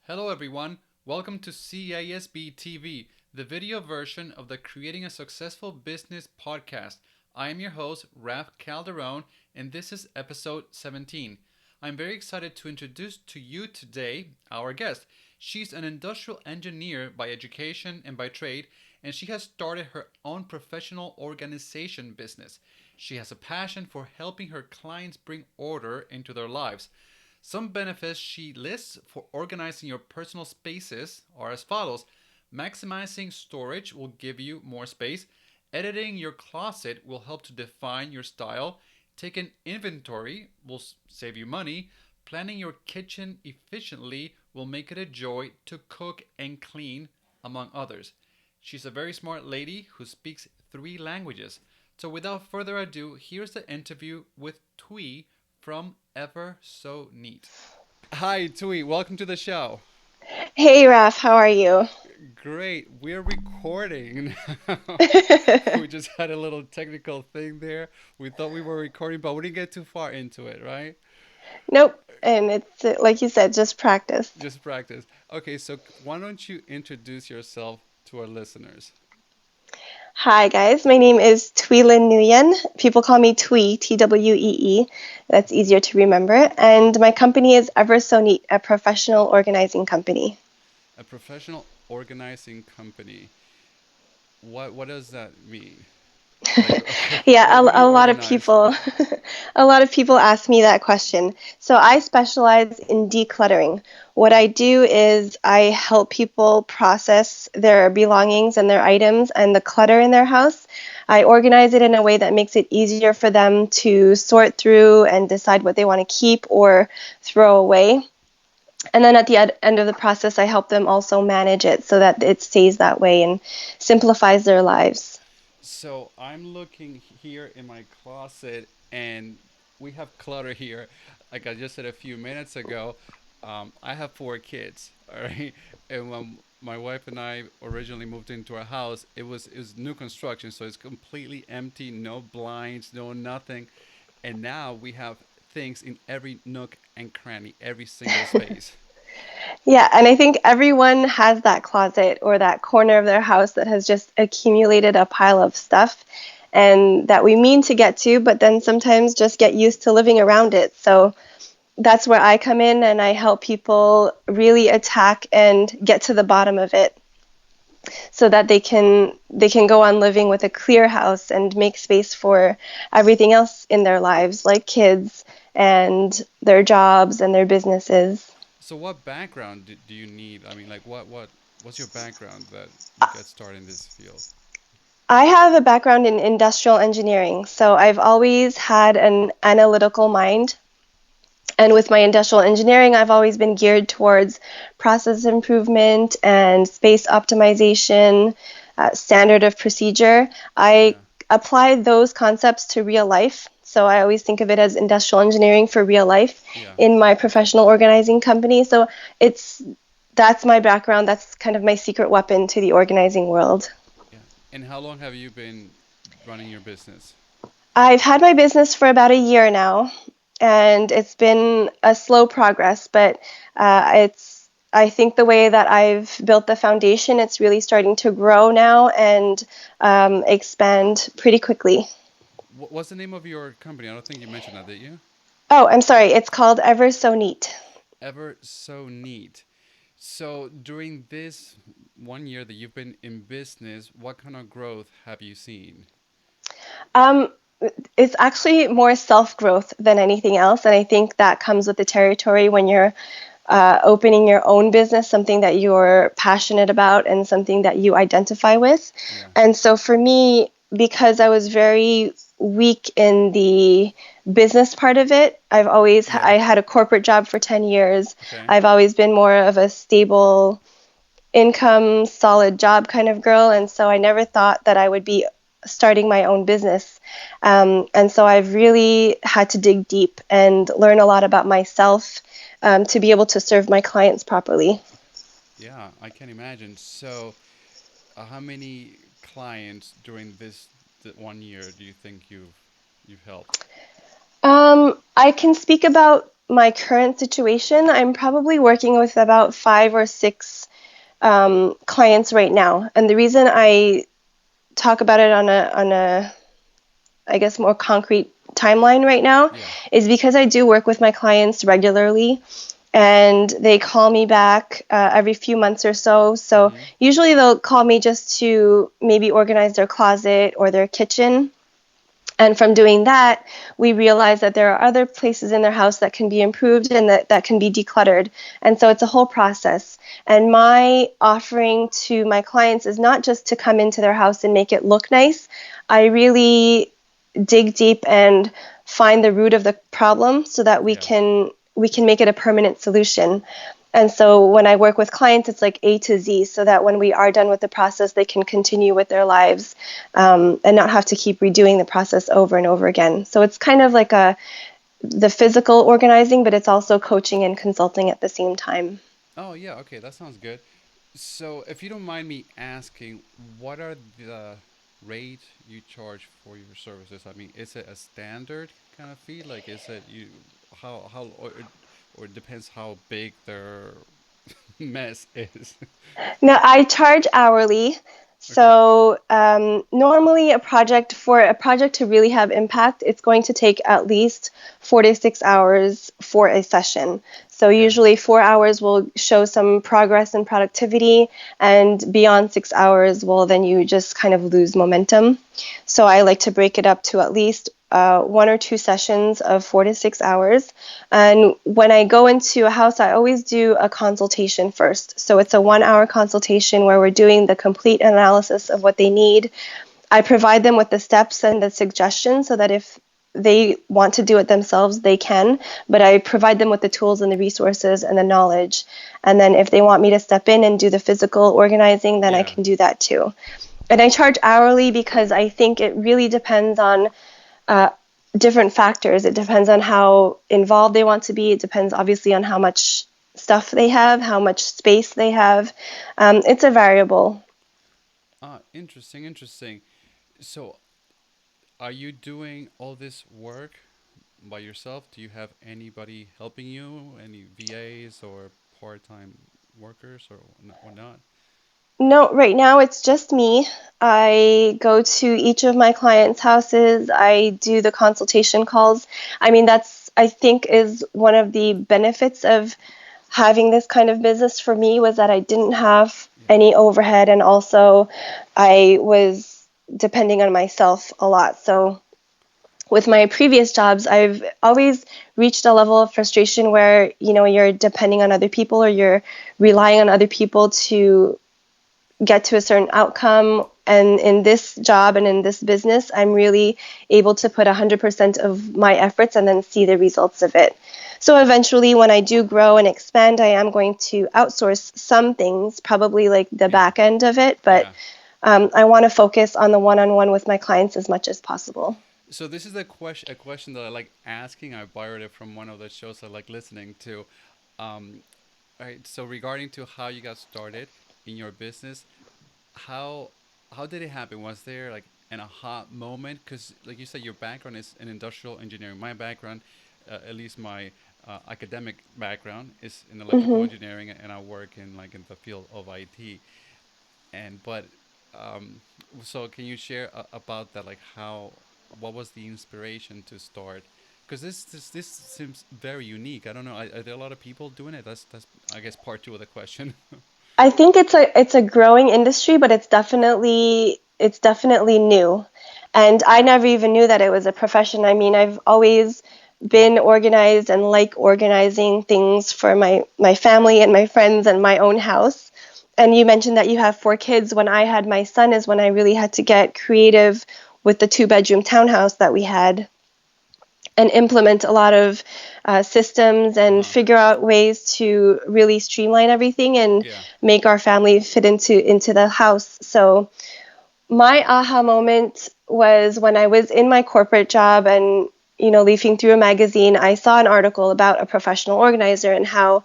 Hello everyone, welcome to CASB TV, the video version of the Creating a Successful Business podcast. I am your host, Raf Calderon, and this is episode 17. I'm very excited to introduce to you today our guest. She's an industrial engineer by education and by trade, and she has started her own professional organization business. She has a passion for helping her clients bring order into their lives. Some benefits she lists for organizing your personal spaces are as follows: maximizing storage will give you more space, editing your closet will help to define your style, taking inventory will save you money, planning your kitchen efficiently will make it a joy to cook and clean, among others. She's a very smart lady who speaks three languages. So without further ado, here's the interview with Twee from EVERSONEAT. Hi, Twee. Welcome to the show. Hey Raf, how are you? Great. We're recording now. We just had a little technical thing there. We thought we were recording, but we didn't get too far into it, right? Nope, and it's like you said, just practice. Just practice. Okay, so why don't you introduce yourself to our listeners? Hi guys, my name is Tweelin Nguyen. People call me Twee, Twee. That's easier to remember. And my company is EverSoNeat, a professional organizing company. A professional organizing company. What does that mean? Like, Yeah, what do a you lot of organize? people, a lot of people ask me that question. So I specialize in decluttering. What I do is I help people process their belongings and their items and the clutter in their house. I organize it in a way that makes it easier for them to sort through and decide what they want to keep or throw away. And then at the end of the process, I help them also manage it so that it stays that way and simplifies their lives. So I'm looking here in my closet, and we have clutter here. Like I just said a few minutes ago, I have four kids. All right, and when my wife and I originally moved into our house, it was new construction, so it's completely empty, no blinds, no nothing. And now we have things in every nook and cranny, every single space. Yeah, and I think everyone has that closet or that corner of their house that has just accumulated a pile of stuff and that we mean to get to, but then sometimes just get used to living around it. So that's where I come in and I help people really attack and get to the bottom of it so that they can go on living with a clear house and make space for everything else in their lives, like kids and their jobs and their businesses. So what background do you need? I mean, like what's your background that you got started in this field? I have a background in industrial engineering, so I've always had an analytical mind. And with my industrial engineering, I've always been geared towards process improvement and space optimization, standard of procedure. I Yeah. apply those concepts to real life. So I always think of it as industrial engineering for real life Yeah. in my professional organizing company. So it's that's my background. That's kind of my secret weapon to the organizing world. Yeah. And how long have you been running your business? I've had my business for about a year now, and it's been a slow progress, but I think the way that I've built the foundation, it's really starting to grow now and expand pretty quickly. What's the name of your company? I don't think you mentioned that, did you? Oh, I'm sorry. It's called Ever So Neat. Ever so neat. So during this 1 year that you've been in business, what kind of growth have you seen? Um, it's actually more self growth than anything else, and I think that comes with the territory when you're opening your own business, something that you're passionate about and something that you identify with. Yeah. And so for me, because I was very weak in the business part of it, Yeah. I had a corporate job for 10 years. Okay. I've always been more of a stable income, solid job kind of girl, and so I never thought that I would be starting my own business. And so I've really had to dig deep and learn a lot about myself to be able to serve my clients properly. Yeah, I can imagine. So, how many clients during this 1 year do you think you've helped? I can speak about my current situation, I'm probably working with about 5 or 6 clients right now. And the reason I talk about it on a I guess more concrete timeline right now Yeah. is because I do work with my clients regularly, and they call me back every few months or so. So Mm-hmm. usually they'll call me just to maybe organize their closet or their kitchen. And from doing that, we realize that there are other places in their house that can be improved and that can be decluttered. And so it's a whole process. And my offering to my clients is not just to come into their house and make it look nice. I really dig deep and find the root of the problem so that we Yeah. can we can make it a permanent solution. And so when I work with clients, it's like A to Z, so that when we are done with the process, they can continue with their lives, and not have to keep redoing the process over and over again. So it's kind of like the physical organizing, but it's also coaching and consulting at the same time. Oh, yeah. Okay, that sounds good. So, if you don't mind me asking, what are the rate you charge for your services? I mean, is it a standard kind of fee? Like, is it you how or it depends how big their mess is? Now, I charge hourly. Okay. So normally a project to really have impact, it's going to take at least 4 to 6 hours for a session. So Okay. usually 4 hours will show some progress and productivity, and beyond 6 hours, well, then you just kind of lose momentum. So I like to break it up to at least 1 or 2 sessions of 4 to 6 hours. And when I go into a house, I always do a consultation first. So it's a Okay. 1 hour consultation where we're doing the complete analysis of what they need. I provide them with the steps and the suggestions so that if they want to do it themselves, they can. But I provide them with the tools and the resources and the knowledge. And then if they want me to step in and do the physical organizing, then I Yeah. can do that too. And I charge hourly because I think it really depends on uh, different factors. It depends on how involved they want to be. It depends, obviously, on how much stuff they have, how much space they have. It's a variable. Ah, interesting, interesting. So, are you doing all this work by yourself? Do you have anybody helping you? Any VAs or part-time workers or whatnot? No, right now it's just me. I go to each of my clients' houses. I do the consultation calls. I mean, that's, I think, is one of the benefits of having this kind of business for me, was that I didn't have Yeah. any overhead, and also I was depending on myself a lot. So with my previous jobs, I've always reached a level of frustration where, you're depending on other people, or you're relying on other people to get to a certain outcome. And in this job and in this business, I'm really able to put 100% of my efforts and then see the results of it. So eventually, when I do grow and expand, I am going to outsource some things, probably like the Yeah. back end of it, but Yeah. I want to focus on the one on one with my clients as much as possible. So this is a question that I like asking. I borrowed it from one of the shows I like listening to. Um, all right. So regarding to how you got started in your business, how how did it happen? Was there like an aha moment? Because like you said, your background is in industrial engineering. My background, at least my academic background, is in electrical Hmm. engineering, and I work in like in the field of IT. And but um, so can you share about that? Like how what was the inspiration to start? Because this seems very unique. I don't know. Are there a lot of people doing it? That's I guess part two of the question. I think it's a growing industry, but it's definitely new. And I never even knew that it was a profession. I mean, I've always been organized and like organizing things for my family and my friends and my own house. And you mentioned that you have 4 kids. When I had my son is when I really had to get creative with the 2 bedroom townhouse that we had, and implement a lot of systems Uh and huh. figure out ways to really streamline everything and Yeah. make our family fit into the house. So my aha moment was when I was in my corporate job, and leafing through a magazine, I saw an article about a professional organizer and how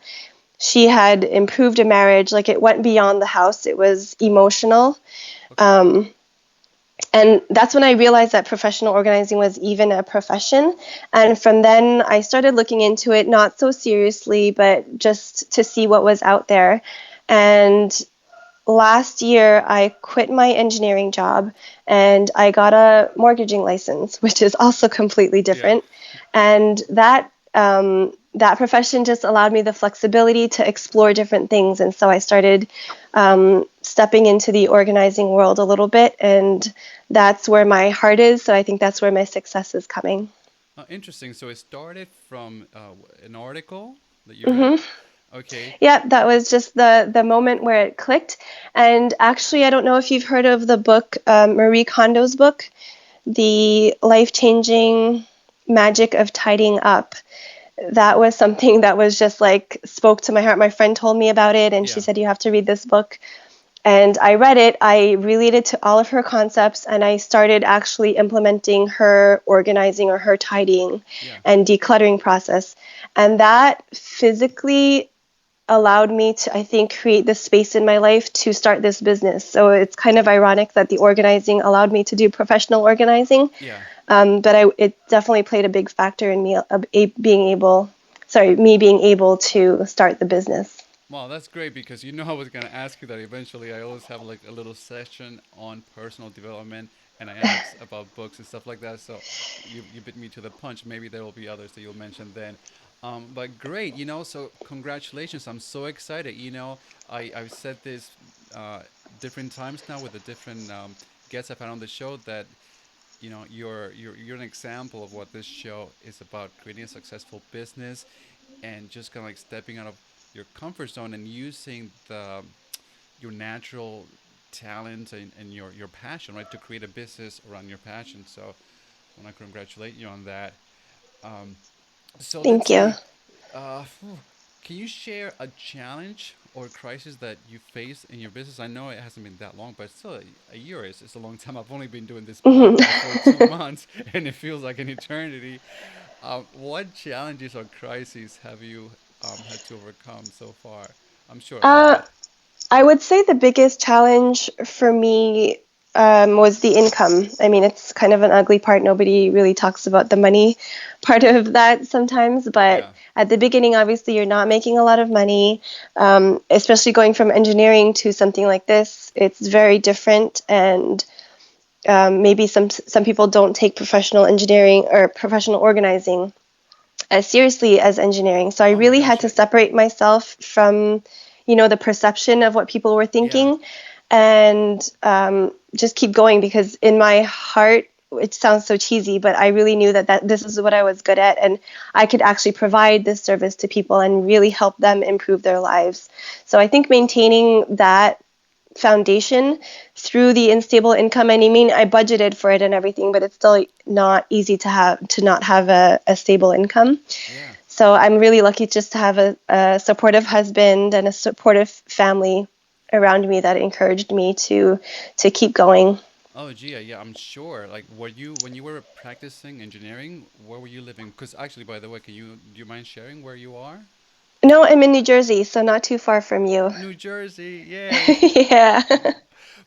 she had improved a marriage. Like, it went beyond the house, it was emotional. Okay. um, And that's when I realized that professional organizing was even a profession. And from then, I started looking into it, not so seriously, but just to see what was out there. And last year, I quit my engineering job and I got a mortgaging license, which is also completely Yeah. different. And that profession just allowed me the flexibility to explore different things. And so I started stepping into the organizing world a little bit. And that's where my heart is. So I think that's where my success is coming. Interesting. So it started from an article that you read. Hmm. Okay. Yeah, that was just the moment where it clicked. And actually, I don't know if you've heard of the book, Marie Kondo's book, The Life Changing Magic of Tidying Up. That was something that was just like spoke to my heart. My friend told me about it and she Yeah. said, "You have to read this book." And I read it, I related to all of her concepts, and I started actually implementing her organizing or her tidying Yeah. and decluttering process. And that physically allowed me to, I think, create this space in my life to start this business. So it's kind of ironic that the organizing allowed me to do professional organizing, Yeah. but it definitely played a big factor in me being able, sorry, me being able to start the business. Well, that's great because you know I was gonna ask you that eventually. I always have like a little session on personal development, and I ask about books and stuff like that. So you bit me to the punch. Maybe there will be others that you'll mention then. But great, So congratulations! I'm so excited. I've said this different times now with the different guests I've had on the show that you're an example of what this show is about: creating a successful business and just kind of like stepping out of your comfort zone and using your natural talent and your passion, right, to create a business around your passion. So I want to congratulate you on that. Um, so let's Thank you. see. Phew, can you share a challenge or crisis that you face in your business? I know it hasn't been that long, but still a year is a long time. I've only been doing this Mhm. podcast for 2 months, and it feels like an eternity. What challenges or crises have you had to overcome so far? I'm sure a uh, lot. I would say the biggest challenge for me was the income. I mean, it's kind of an ugly part. Nobody really talks about the money part of that sometimes. But Yeah. at the beginning, obviously, you're not making a lot of money, especially going from engineering to something like this. It's very different. And maybe some people don't take professional engineering or professional organizing as seriously as engineering. So I Oh my really gosh. had to Yeah. separate myself from, the perception of what people were Yeah. thinking, and just keep going because in my heart, it sounds so cheesy, but I really knew that this is what I was good at, and I could actually provide this service to people and really help them improve their lives. So I think maintaining that foundation through the unstable income. And I mean, I budgeted for it and everything, but it's still not easy to not have a stable income. Yeah. So I'm really lucky just to have a supportive husband and a supportive family around me that encouraged me to keep going. Oh, gee, yeah, I'm sure. Like, were you when you were practicing engineering? Where were you living? Because actually, by the way, do you mind sharing where you are? No, I'm in New Jersey, so not too far from you. New Jersey, yay! Yeah.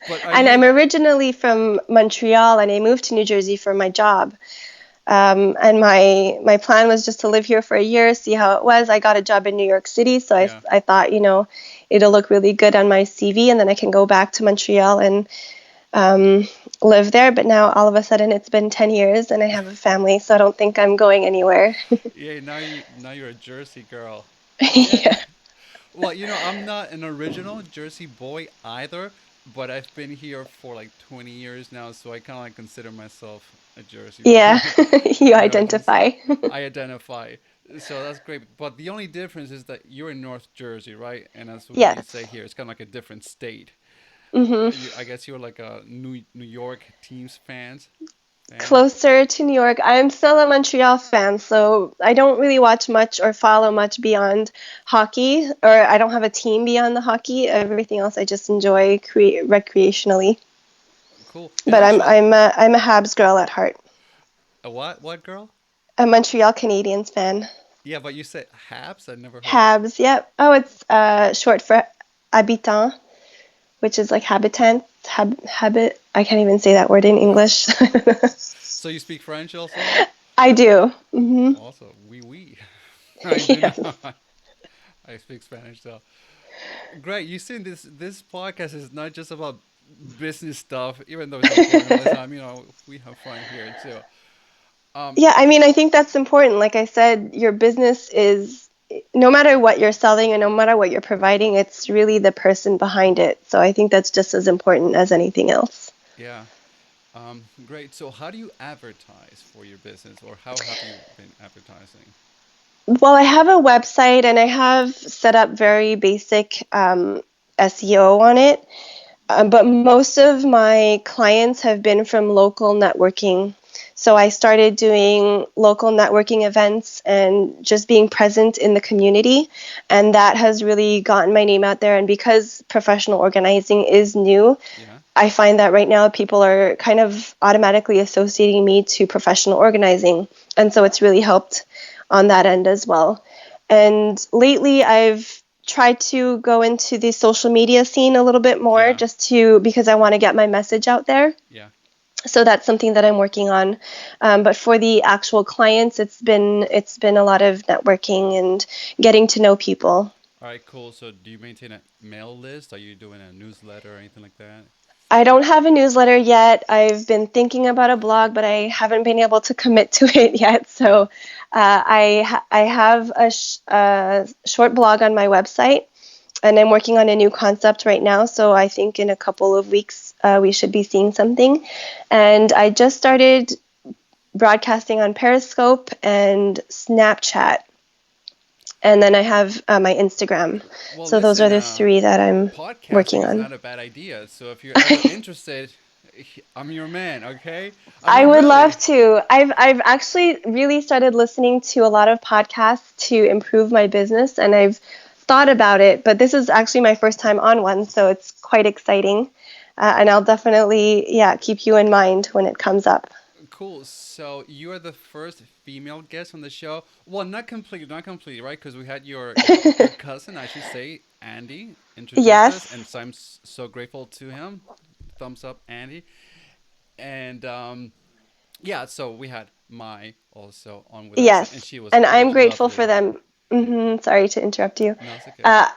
But are And I'm you? originally from Montreal, and I moved to New Jersey for my job. And my plan was just to live here for a year, see how it was. I got a job in New York City, so Yeah. I thought, it'll look really good on my CV, and then I can go back to Montreal and um, live there. But now all of a sudden it's been 10 years and I have a family, so I don't think I'm going anywhere. Yeah. Now you're a Jersey girl. Yeah. Yeah. Well, I'm not an original Jersey boy either, but I've been here for like 20 years now, so I kind of like consider myself a Jersey Yeah, boy. you I can identify. I identify. So that's great. But the only difference is that you're in North Jersey, right? And as we Yes. say here, it's kind of like a different state. Hmm. I guess you're like a New York teams fan. Closer to New York. I'm still a Montreal fan, so I don't really watch much or follow much beyond hockey, or I don't have a team beyond the hockey. Everything else I just enjoy create recreationally. Cool. And But I'm actually, I'm a, I'm a Habs girl at heart. a what? What girl? A Montreal Canadiens fan. Yeah, but you said Habs. I never heard Habs, yep. Oh, it's short for habitant, which is like habitant. habit. I can't even say that word in English. So you speak French also? I do. Also, oui. I do Yes. not. I speak Spanish, so great. You see, this podcast is not just about business stuff, even though it's important all the time. We have fun here too. Um, Yeah, I mean, I think that's important. Like I said, your business is no matter what you're selling and no matter what you're providing, it's really the person behind it. So I think that's just as important as anything else. yeah. Great. So, how do you advertise for your business, or how have you been advertising? Well, I have a website and I have set up very basic SEO on it. But most of my clients have been from local networking. So I started doing local networking events and just being present in the community. And that has really gotten my name out there. And because professional organizing is new, Yeah. I find that right now people are kind of automatically associating me to professional organizing. And so it's really helped on that end as well. And lately I've tried to go into the social media scene a little bit more Yeah. just to because I want to get my message out there. Yeah. So that's something that I'm working on. But for the actual clients, it's been a lot of networking and getting to know people. All right. Cool. So, do you maintain a mail list? Are you doing a newsletter or anything like that? I don't have a newsletter yet. I've been thinking about a blog, but I haven't been able to commit to it yet. Yeah. So I have a short blog on my website, and I'm working on a new concept right now. So I think in a couple of weeks we should be seeing something. And I just started broadcasting on Periscope and Snapchat, and then I have my Instagram. Well, So those are listen. the three that I'm Podcasting working is on. not a bad idea. So, if you're ever interested, I'm your man. Okay. I I mean, would love really. to. I've actually really started listening to a lot of podcasts to improve my business, and I've thought about it, but this is actually my first time on one, so it's quite exciting. And I'll definitely, yeah, keep you in mind when it comes up. Cool. So you are the first female guest on the show. Well, not completely, right? Because we had your cousin, I should say, Andy, introduced us, Yes, and so I'm so grateful to him. Thumbs up, Andy. And yeah, so we had Mai also on with us, and yes, she was and I'm great, grateful for lovely. them. Sorry to interrupt you. No, it's okay. Uh,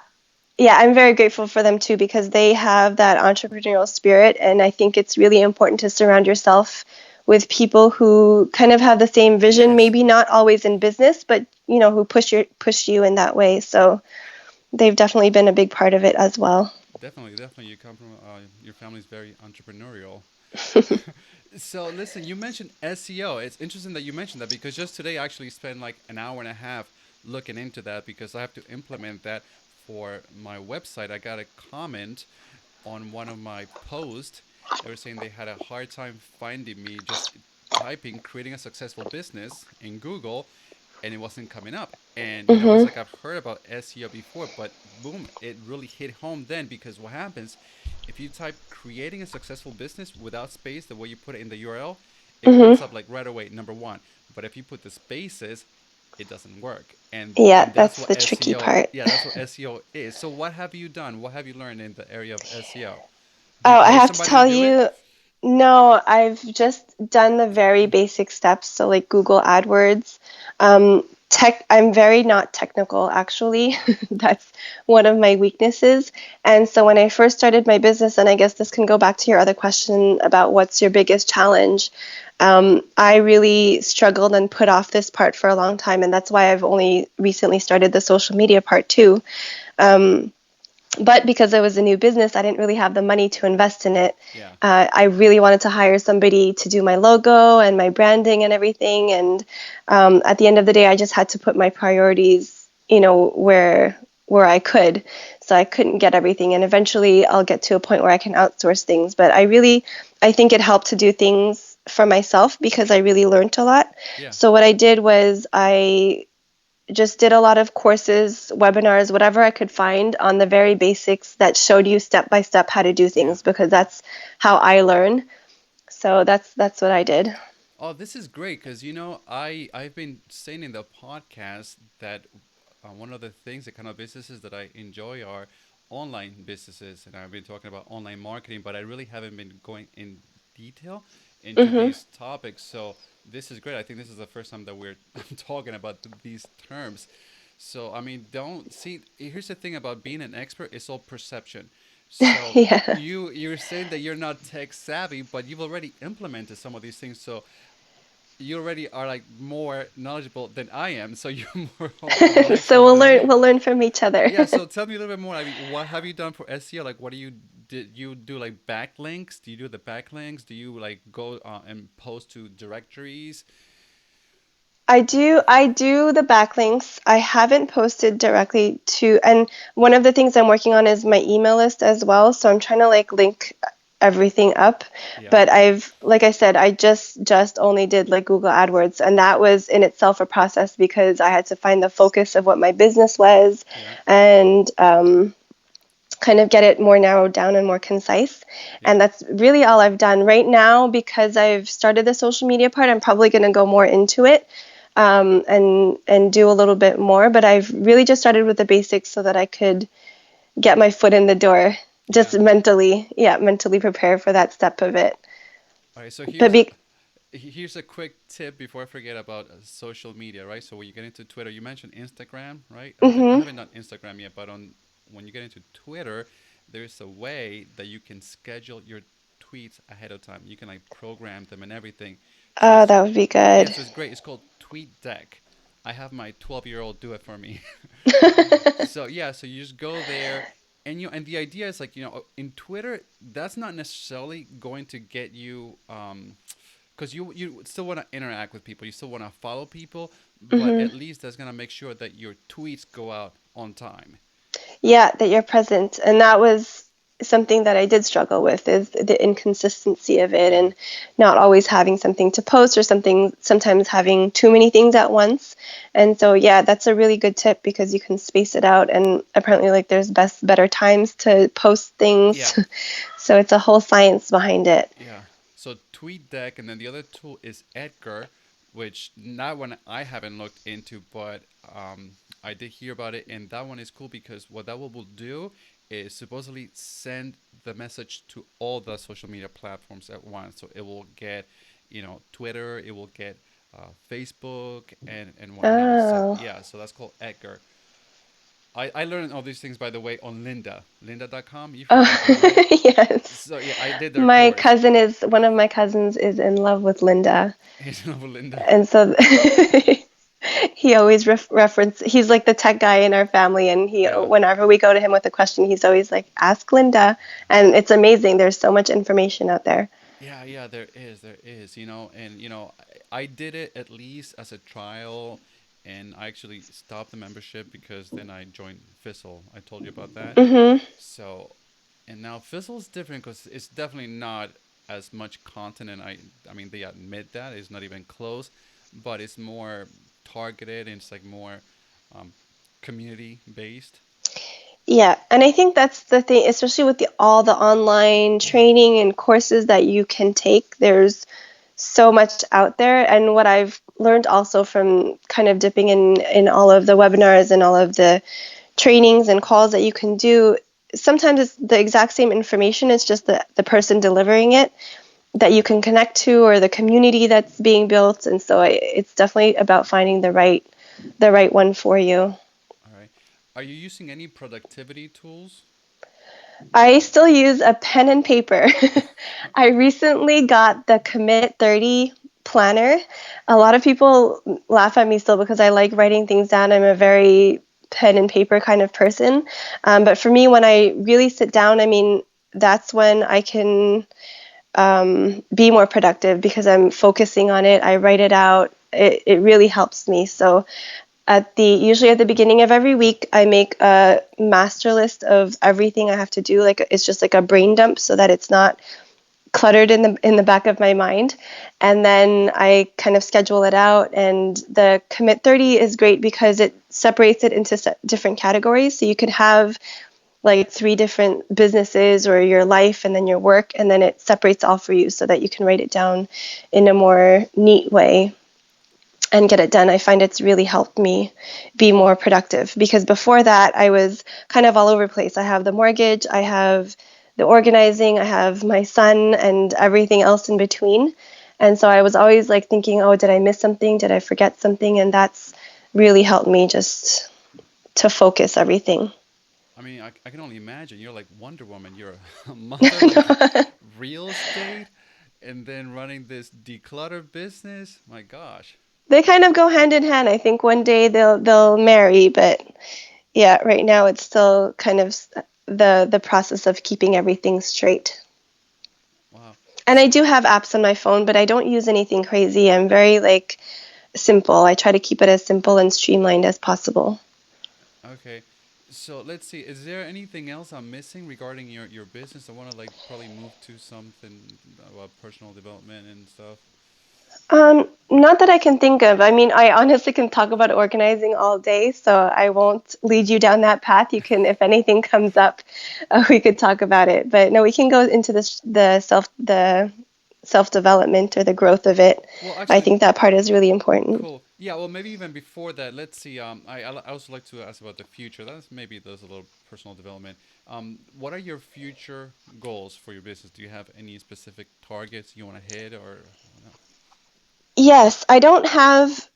yeah, I'm very grateful for them too because they have that entrepreneurial spirit, and I think it's really important to surround yourself with people who kind of have the same vision, Yes, maybe not always in business, but who push you in that way. So they've definitely been a big part of it as well. definitely, definitely. You come from your family's very entrepreneurial. So listen, you mentioned SEO. It's interesting that you mentioned that because just today I actually spent like an hour and a half looking into that because I have to implement that for my website. I got a comment on one of my posts. They were saying they had a hard time finding me just typing creating a successful business in Google and it wasn't coming up. And it's Hmm. like I've heard about SEO before, but boom, it really hit home then because what happens if you type creating a successful business without space, the way you put it in the URL, it Hmm. comes up like right away, number one. But if you put the spaces, it doesn't work. Yeah, And that's that's what the tricky SEO, part. yeah, that's what SEO is. So what have you done? What have you learned in the area of SEO? Do you Oh, I pay have to somebody to tell do it? you, no, I've just done the very basic steps. So, like Google AdWords. I'm very not technical, actually. That's one of my weaknesses. And so, when I first started my business, and I guess this can go back to your other question about what's your biggest challenge, I really struggled and put off this part for a long time. And that's why I've only recently started the social media part too. Um, but because it was a new business, I didn't really have the money to invest in it. Yeah. I really wanted to hire somebody to do my logo and my branding and everything. And at the end of the day, I just had to put my priorities, where I could. So I couldn't get everything. And eventually, I'll get to a point where I can outsource things. But I think it helped to do things for myself because I really learned a lot. Yeah. So what I did was I just did a lot of courses, webinars, whatever I could find on the very basics that showed you step by step how to do Yeah. things because that's how I learn. So that's what I did. Oh, this is great because I've been saying in the podcast that one of the things, the kind of businesses that I enjoy are online businesses, and I've been talking about online marketing, but I really haven't been going in detail into Hmm. these topics. So this is great. I think this is the first time that we're talking about these terms. So I mean, don't see. Here's the thing about being an expert: it's all perception. So Yeah. you're saying that you're not tech savvy, but you've already implemented some of these things. So you already are like more knowledgeable than I am. So you're more of an So expert than me. we'll learn from each other. Yeah, so tell me a little bit more. I mean, what have you done for SEO? Like, what do you did you do like backlinks? Do you do the backlinks? Do you like go and post to directories? I do the backlinks. I haven't posted directly to, and one of the things I'm working on is my email list as well. So I'm trying to like link everything up. Yeah, But like I said, I just only did like Google AdWords, and that was in itself a process because I had to find the focus of what my business was, yeah, and kind of get it more narrowed down and more concise. yeah. And that's really all I've done right now because I've started the social media part. I'm probably going to go more into it, and do a little bit more. But I've really just started with the basics so that I could get my foot in the door, Yeah. just mentally, yeah, mentally prepare for that step of it. All right. So But be here's a quick tip before I forget about social media, right? So when you get into Twitter, you mentioned Instagram, right? I hmm haven't done Instagram yet, but on when you get into Twitter, there's a way that you can schedule your tweets ahead of time. You can like program them and everything. So Oh, it's that would be yeah, good. so it's great. It's called Tweet Deck. I have my 12-year-old do it for me. So yeah, so you just go there, and and the idea is like in Twitter, that's not necessarily going to get you because you still want to interact with people, you still want to follow people, but hmm at least that's gonna make sure that your tweets go out on time. Yeah, that you're present. And that was something that I did struggle with is the inconsistency of it Yeah, and not always having something to post or something, sometimes having too many things at once. And so, yeah, that's a really good tip because you can space it out. And apparently, like, there's better times to post yeah, things. So it's a whole science behind it. yeah. So TweetDeck, and then the other tool is Edgar, which that one I haven't looked into, but I did hear about it, and that one is cool because what that will do is supposedly send the message to all the social media platforms at once. So it will get, Twitter, it will get Facebook and whatnot. So Oh, yeah, so that's called Edgar. I learned all these things by the way on lynda.com. You've heard about that, oh right? yes. So yeah, I did their My course. cousin is, one of my cousins is in love with Linda. He's in love with Linda. And so he always reference, he's like the tech guy in our family, and he, Yeah, whenever we go to him with a question, he's always like, ask Linda. And it's amazing, there's so much information out there. yeah. There is. And I did it at least as a trial, and I actually stopped the membership because then I joined Fizzle. I told you about that. Hmm. So, and now Fizzle is different because it's definitely not as much content, and I mean they admit that it's not even close, but it's more targeted and it's like more um, community based. Yeah, and I think that's the thing, especially with all the online training and courses that you can take. There's so much out there, and what I've learned also from kind of dipping in all of the webinars and all of the trainings and calls that you can do, sometimes it's the exact same information, it's just the person delivering it that you can connect to or the community that's being built. And so it's definitely about finding the right one for you. All right. Are you using any productivity tools? I still use a pen and paper. I recently got the Commit 30 planner. A lot of people laugh at me still because I like writing things down. I'm a very pen and paper kind of person. But for me, when I really sit down, I mean, that's when I can be more productive because I'm focusing on it. I write it out. It really helps me. So usually at the beginning of every week, I make a master list of everything I have to do. Like it's just like a brain dump so that it's not cluttered in the back of my mind. And then I kind of schedule it out. And the Commit 30 is great because it separates it into different categories. So you could have like three different businesses or your life and then your work, and then it separates all for you so that you can write it down in a more neat way. and get it done. I find it's really helped me be more productive, because before that I was kind of all over the place. I have the mortgage, I have the organizing, I have my son, and everything else in between. And so I was always like thinking, oh, did I miss something? Did I forget something? And that's really helped me just to focus everything. I mean, I can only imagine. You're like Wonder Woman. You're a mother, like real estate, and then running this declutter business. My gosh. They kind of go hand in hand. I think one day they'll marry, but yeah, right now it's still kind of the process of keeping everything straight. Wow. And I do have apps on my phone, but I don't use anything crazy. I'm very like simple. I try to keep it as simple and streamlined as possible. Okay. So let's see. Is there anything else I'm missing regarding your business? I want to like probably move to something about personal development and stuff. Not that I can think of. I mean, I honestly can talk about organizing all day, so I won't lead you down that path. You can, if anything comes up, we could talk about it. But no, we can go into the self development or the growth of it. Well, I actually, think that part is really important. cool. Yeah. Well, maybe even before that, let's see. I also like to ask about the future. That's maybe there's a little personal development. What are your future goals for your business? Do you have any specific targets you want to hit, or no? Yes, I don't have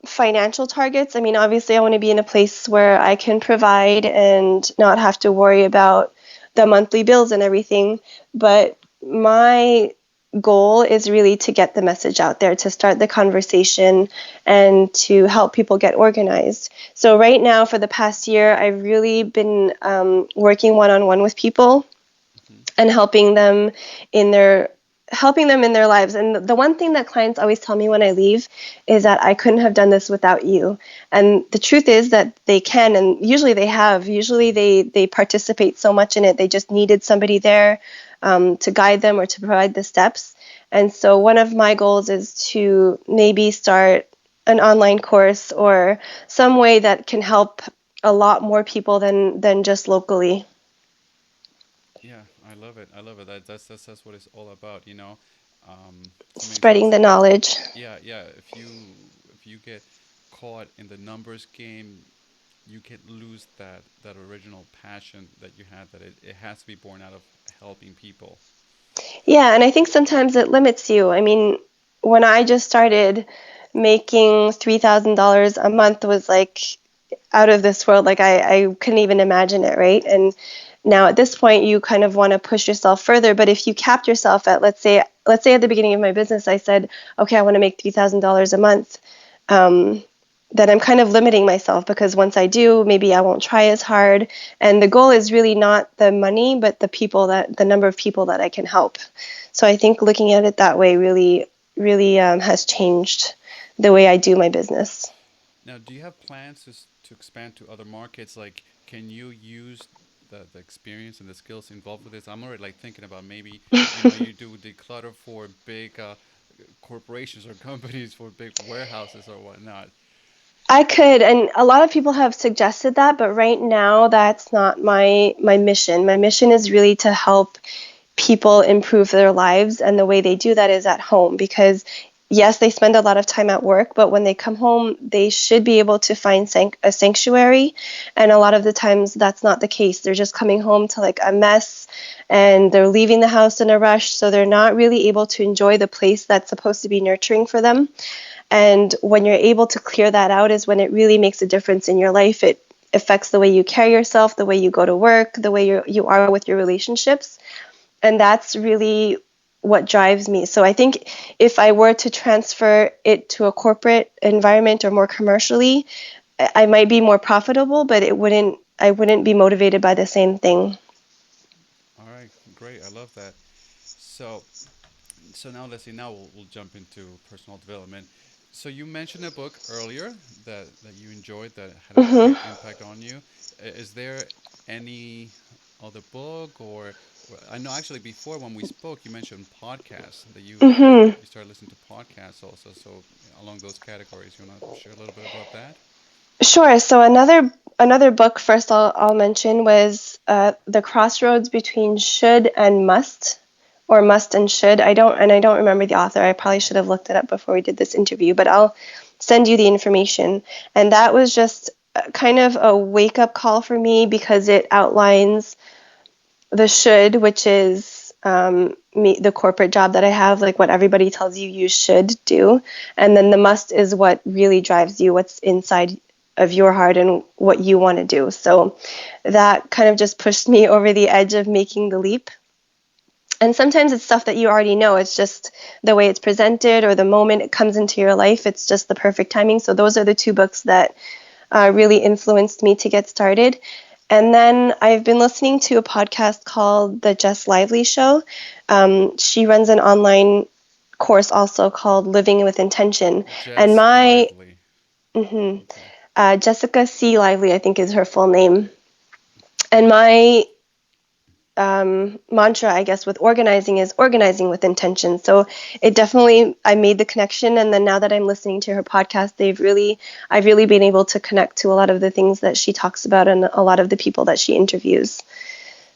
financial targets. I mean, obviously, I want to be in a place where I can provide and not have to worry about the monthly bills and everything. But my goal is really to get the message out there, to start the conversation, and to help people get organized. So, right now, for the past year, I've really been working one on one with people Hmm. and in their helping them in their lives. And the one thing that clients always tell me when I leave is that I couldn't have done this without you. And the truth is that they can, and usually they have. Usually they participate so much in it. They just needed somebody there to guide them or to provide the steps. And so one of my goals is to maybe start an online course or some way that can help a lot more people than just locally. Yeah, I love it. I love it. That's what it's all about. So many Spreading times, the knowledge. yeah, yeah. If you get caught in the numbers game, you can lose that original passion that you had. That it has to be born out of helping people. Yeah, and I think sometimes it limits you. I mean, when I just started, making $3,000 a month was like out of this world. Like I couldn't even imagine it, right? And now at this point you kind of want to push yourself further. But if you capped yourself at, let's say at the beginning of my business I said, okay, I want to make $3,000 a month, um, then I'm kind of limiting myself, because once I do, maybe I won't try as hard. And the goal is really not the money, but the number of people that I can help. So I think looking at it that way really has changed the way I do my business. Now, do you have plans to expand to other markets? Like, can you use the experience and the skills involved with this? I'm already like thinking about maybe you do declutter for big corporations or companies for big warehouses or whatnot. I could, and a lot of people have suggested that, but right now that's not my mission. My mission is really to help people improve their lives, and the way they do that is at home, because yes, they spend a lot of time at work, but when they come home they should be able to find a sanctuary. And a lot of the times that's not the case. They're just coming home to like a mess, and they're leaving the house in a rush, so they're not really able to enjoy the place that's supposed to be nurturing for them. And when you're able to clear that out is when it really makes a difference in your life. It affects the way you carry yourself, the way you go to work, the way you are with your relationships. And that's really what drives me. So I think if I were to transfer it to a corporate environment or more commercially, I might be more profitable, but I wouldn't be motivated by the same thing. All right, great. I love that. So, so now let's see. Now we'll jump into personal development. So you mentioned a book earlier that you enjoyed that had a Hmm. great impact on you. Is there any other book or I know actually before when we spoke you mentioned podcasts that Hmm. you started listening to podcasts also. So along those categories, you want to share a little bit about that? Sure. So another book first I'll mention was The Crossroads Between Should and Must, or Must and Should. I don't remember the author. I probably should have looked it up before we did this interview, but I'll send you the information. And that was just kind of a wake up call for me because it outlines the should, which is the corporate job that I have, like what everybody tells you you should do. And then the must is what really drives you, what's inside of your heart and what you want to do. So that kind of just pushed me over the edge of making the leap. And sometimes it's stuff that you already know. It's just the way it's presented or the moment it comes into your life. It's just the perfect timing. So those are the two books that really influenced me to get started. And then I've been listening to a podcast called The Jess Lively Show. She runs an online course also called Living with Intention. And Jess my Lively. mhm, Okay. Jessica C. Lively, I think, is her full name. And my mantra, I guess, with organizing is organizing with intention. So it definitely, I made the connection. And then now that I'm listening to her podcast, I've really been able to connect to a lot of the things that she talks about and a lot of the people that she interviews.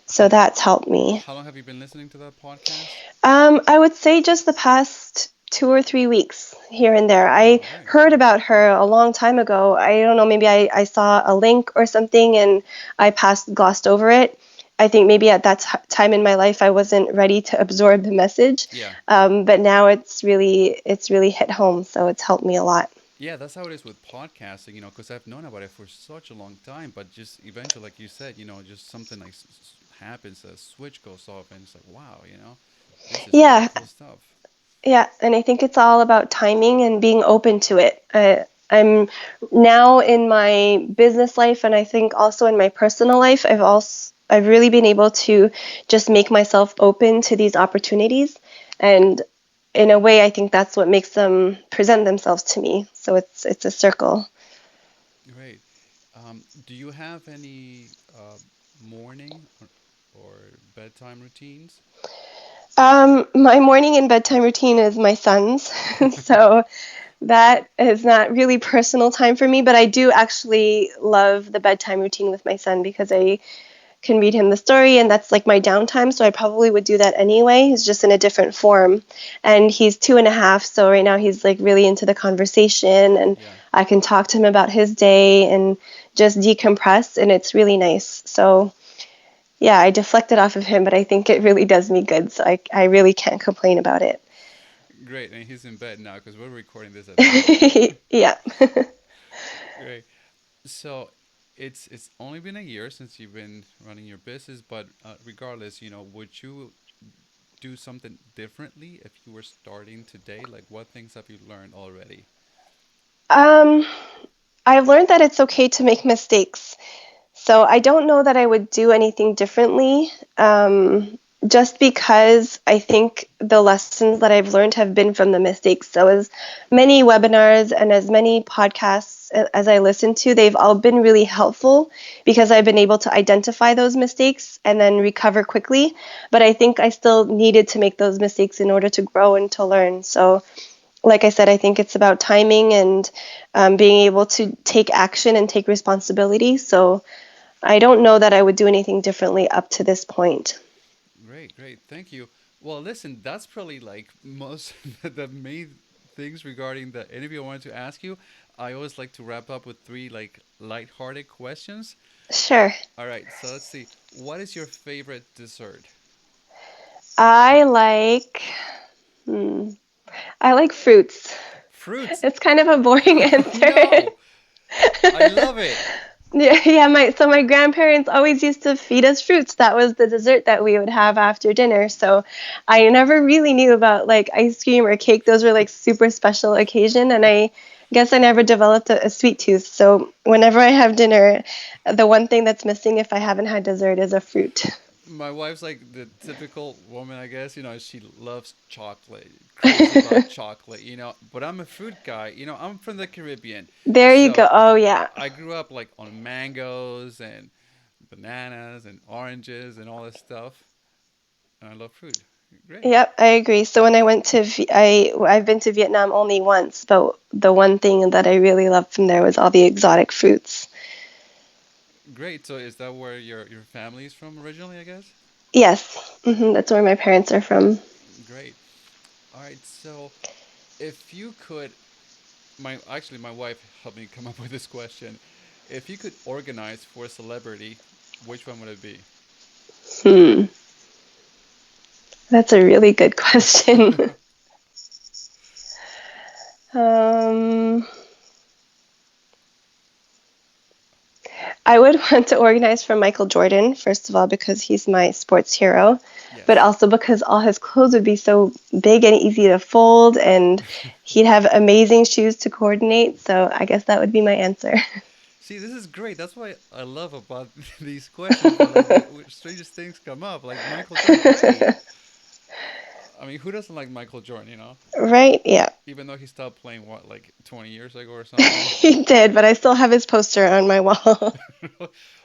So How that's helped me. how long have you been listening to that podcast? I would say just the past 2 or 3 weeks here and there. I Oh, great. heard about her a long time ago. I don't know, maybe I saw a link or something and I glossed over it. I think maybe at that time in my life I wasn't ready to absorb the message, Yeah. but now it's really hit home. So it's helped me a lot. Yeah, that's how it is with podcasting, because I've known about it for such a long time, but just eventually, like you said, just something like happens, a switch goes off, and it's like, wow, this is really Yeah, cool stuff. yeah, and I think it's all about timing and being open to it. I'm now in my business life, and I think also in my personal life, I've really been able to just make myself open to these opportunities, and in a way, I think that's what makes them present themselves to me. So it's a circle. Great. Do you have any morning or bedtime routines? My morning and bedtime routine is my son's, so that is not really personal time for me, but I do actually love the bedtime routine with my son because I can read him the story and that's like my downtime. So I probably would do that anyway. It's just in a different form. And he's 2.5. So right now he's like really into the conversation and Yeah. I can talk to him about his day and just decompress. And it's really nice. So yeah, I deflected off of him, but I think it really does me good. So I really can't complain about it. Great. And he's in bed now because we're recording this at night. Yeah. Great. So it's only been a year since you've been running your business, but regardless, would you do something differently if you were starting today? Like, what things have you learned already? um, I've learned that it's okay to make mistakes. So I don't know that I would do anything differently, just because I think the lessons that I've learned have been from the mistakes. So as many webinars and as many podcasts as I listen to, they've all been really helpful because I've been able to identify those mistakes and then recover quickly. But I think I still needed to make those mistakes in order to grow and to learn. So like I said, I think it's about timing and being able to take action and take responsibility. So I don't know that I would do anything differently up to this point. Great, great. Thank you. Well, listen, that's probably like most the main things regarding the interview I wanted to ask you. I always like to wrap up with three like lighthearted questions. Sure. All right, so let's see. What is your favorite dessert? I like hmm, I like fruits. Fruits. It's kind of a boring answer. No, I love it. Yeah, yeah, my grandparents always used to feed us fruits. That was the dessert that we would have after dinner. So I never really knew about like ice cream or cake. Those were like super special occasion and I guess I never developed a sweet tooth. So whenever I have dinner, the one thing that's missing if I haven't had dessert is a fruit. My wife's like the typical woman, I guess. She loves chocolate, crazy about chocolate. But I'm a fruit guy. I'm from the Caribbean, There you go. so Oh yeah. I grew up like on mangoes and bananas and oranges and all this stuff, and I love fruit. Great, Yep, I agree. So when I went to I've been to Vietnam only once, but the one thing that I really loved from there was all the exotic fruits. great. So is that where your family is from originally? I guess. Yes, that's where my parents are from. Great. All right. So if you could my wife helped me come up with this question. If you could organize for a celebrity, which one would it be? Hmm, that's a really good question. um, I would want to organize for Michael Jordan, first of all, because he's my sports hero, but Yes. also because all his clothes would be so big and easy to fold, and he'd have amazing shoes to coordinate. So I guess that would be my answer. See, this is great. That's why I love about these questions that like the strangest things come up. Like Michael Jordan, great. I mean, who doesn't like Michael Jordan? Right? Yeah. Even though he stopped playing what, like 20 years ago or something. He did, but I still have his poster on my wall.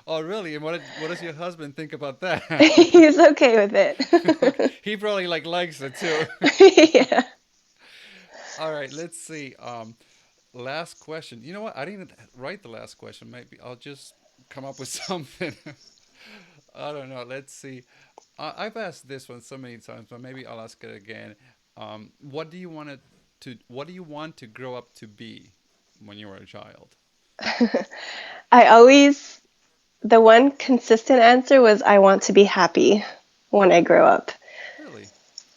Oh, really? And what does your husband think about that? He's okay with Okay. it. He probably like likes it too. Yeah. All right, let's see. Last question. You know what? I didn't write the last question. Maybe I'll just come up with something. I don't know. Let's see. I've asked this one so many times, but maybe I'll ask it again. What do you want to grow up to be when you were a child? I always, the one consistent answer was I want to be happy when I grow up. Really?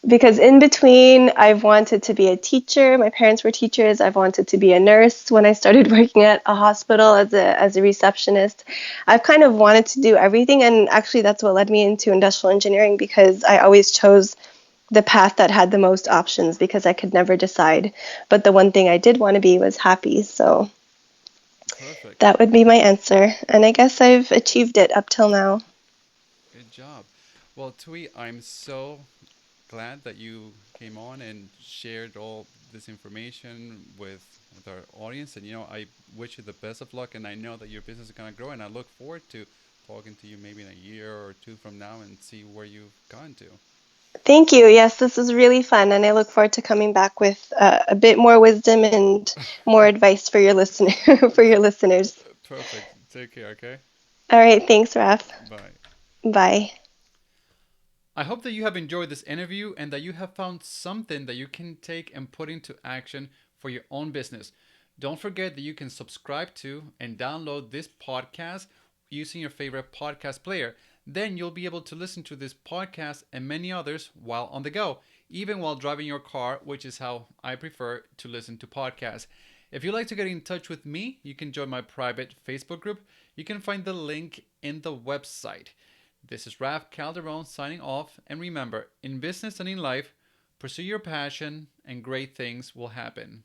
Because in between, I've wanted to be a teacher. My parents were teachers. I've wanted to be a nurse when I started working at a hospital as a receptionist. I've kind of wanted to do everything, and actually, that's what led me into industrial engineering because I always chose the path that had the most options because I could never decide. But the one thing I did want to be was happy. So Perfect. that would be my answer. And I guess I've achieved it up till now. Good job. Well, Twee, I'm so glad that you came on and shared all this information with our audience. And I wish you the best of luck. And I know that your business is gonna grow. And I look forward to talking to you maybe in a year or two from now and see where you've gone to. Thank you. Yes, this was really fun, and I look forward to coming back with a bit more wisdom and more advice for your listener for your listeners. Perfect. Take care. Okay. All right, thanks, Raf. Bye. Bye. I hope that you have enjoyed this interview and that you have found something that you can take and put into action for your own business. Don't forget that you can subscribe to and download this podcast using your favorite podcast player. Then you'll be able to listen to this podcast and many others while on the go, even while driving your car, which is how I prefer to listen to podcasts. If you'd like to get in touch with me, you can join my private Facebook group. You can find the link in the website. This is Raf Calderon signing off. And remember, in business and in life, pursue your passion and great things will happen.